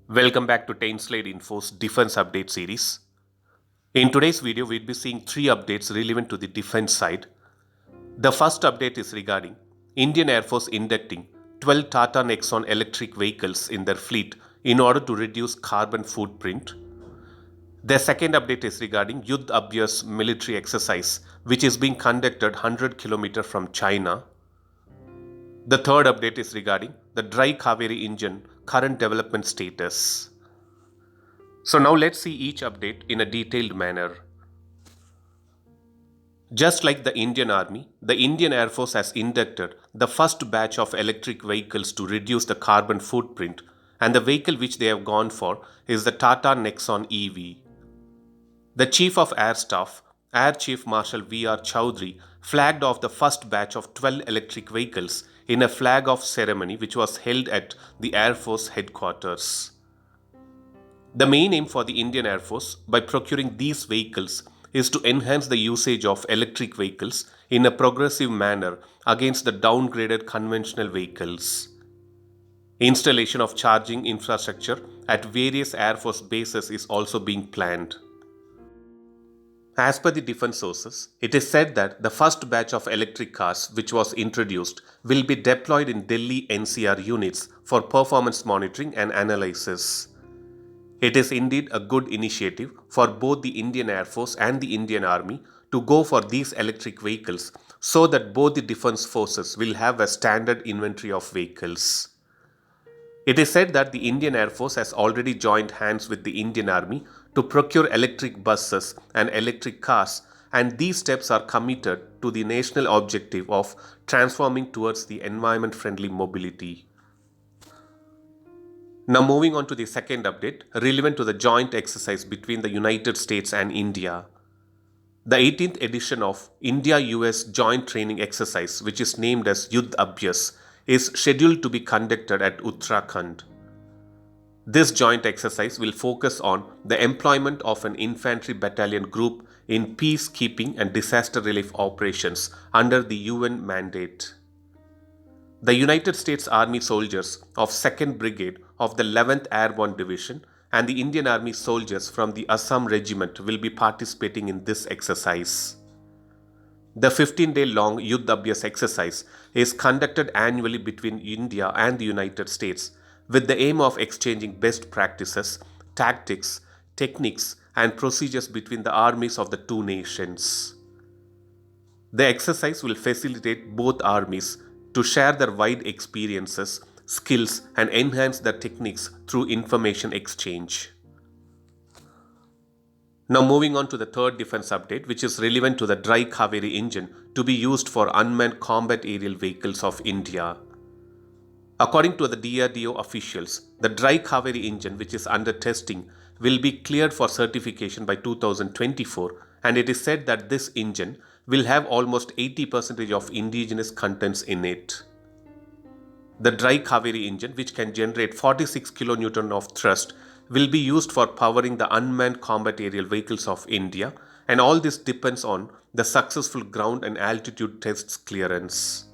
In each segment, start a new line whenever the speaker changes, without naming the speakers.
Welcome back to Tainslade Info's Defense Update series. In today's video, we'll be seeing three updates relevant to the defense side. The first update is regarding Indian Air Force inducting 12 Tata Nexon electric vehicles in their fleet in order to reduce carbon footprint. The second update is regarding Yudh Abhyas military exercise, which is being conducted 100 km from China. The third update is regarding the dry Kaveri engine current development status. So now let's see each update in a detailed manner. Just like the Indian Army, the Indian Air Force has inducted the first batch of electric vehicles to reduce the carbon footprint, and the vehicle which they have gone for is the Tata Nexon EV. The Chief of Air Staff, Air Chief Marshal V.R. Chowdhury, flagged off the first batch of 12 electric vehicles in a flag-off ceremony which was held at the Air Force headquarters. The main aim for the Indian Air Force by procuring these vehicles is to enhance the usage of electric vehicles in a progressive manner against the downgraded conventional vehicles. Installation of charging infrastructure at various Air Force bases is also being planned. As per the defense sources, it is said that the first batch of electric cars which was introduced will be deployed in Delhi NCR units for performance monitoring and analysis. It is indeed a good initiative for both the Indian Air Force and the Indian Army to go for these electric vehicles so that both the defense forces will have a standard inventory of vehicles. It is said that the Indian Air Force has already joined hands with the Indian Army to procure electric buses and electric cars, and these steps are committed to the national objective of transforming towards the environment-friendly mobility. Now moving on to the second update relevant to the joint exercise between the United States and India. The 18th edition of India-US Joint Training Exercise, which is named as Yudh Abhyas, is scheduled to be conducted at Uttarakhand. This joint exercise will focus on the employment of an infantry battalion group in peacekeeping and disaster relief operations under the UN mandate. The United States Army soldiers of 2nd Brigade of the 11th Airborne Division and the Indian Army soldiers from the Assam Regiment will be participating in this exercise. The 15-day-long Yudh Abhyas exercise is conducted annually between India and the United States with the aim of exchanging best practices, tactics, techniques, and procedures between the armies of the two nations. The exercise will facilitate both armies to share their wide experiences, skills, and enhance their techniques through information exchange. Now moving on to the third defense update, which is relevant to the dry Kaveri engine to be used for unmanned combat aerial vehicles of India. According to the DRDO officials, the dry Kaveri engine, which is under testing, will be cleared for certification by 2024, and it is said that this engine will have almost 80% of indigenous contents in it. The dry Kaveri engine, which can generate 46 kN of thrust, will be used for powering the unmanned combat aerial vehicles of India, and all this depends on the successful ground and altitude tests clearance.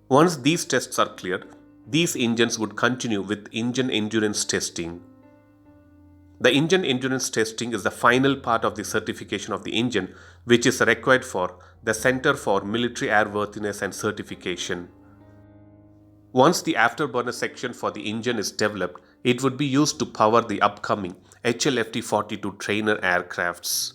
Once these tests are cleared, these engines would continue with engine endurance testing. The engine endurance testing is the final part of the certification of the engine, which is required for the Center for Military Airworthiness and Certification. Once the afterburner section for the engine is developed, it would be used to power the upcoming HLFT-42 trainer aircrafts.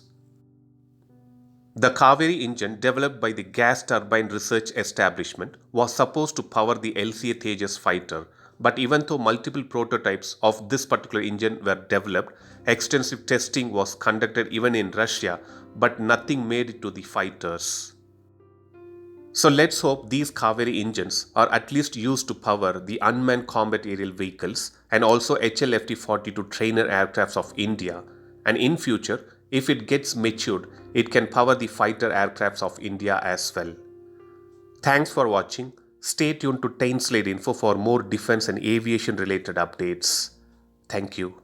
The Kaveri engine, developed by the Gas Turbine Research Establishment, was supposed to power the LCA Tejas fighter, but even though multiple prototypes of this particular engine were developed, extensive testing was conducted even in Russia, but nothing made it to the fighters. So let's hope these Kaveri engines are at least used to power the unmanned combat aerial vehicles and also HLFT-42 trainer aircrafts of India, and in future, if it gets matured, it can power the fighter aircrafts of India as well. Thanks for watching. Stay tuned to Tainslade Info for more defense and aviation related updates. Thank you.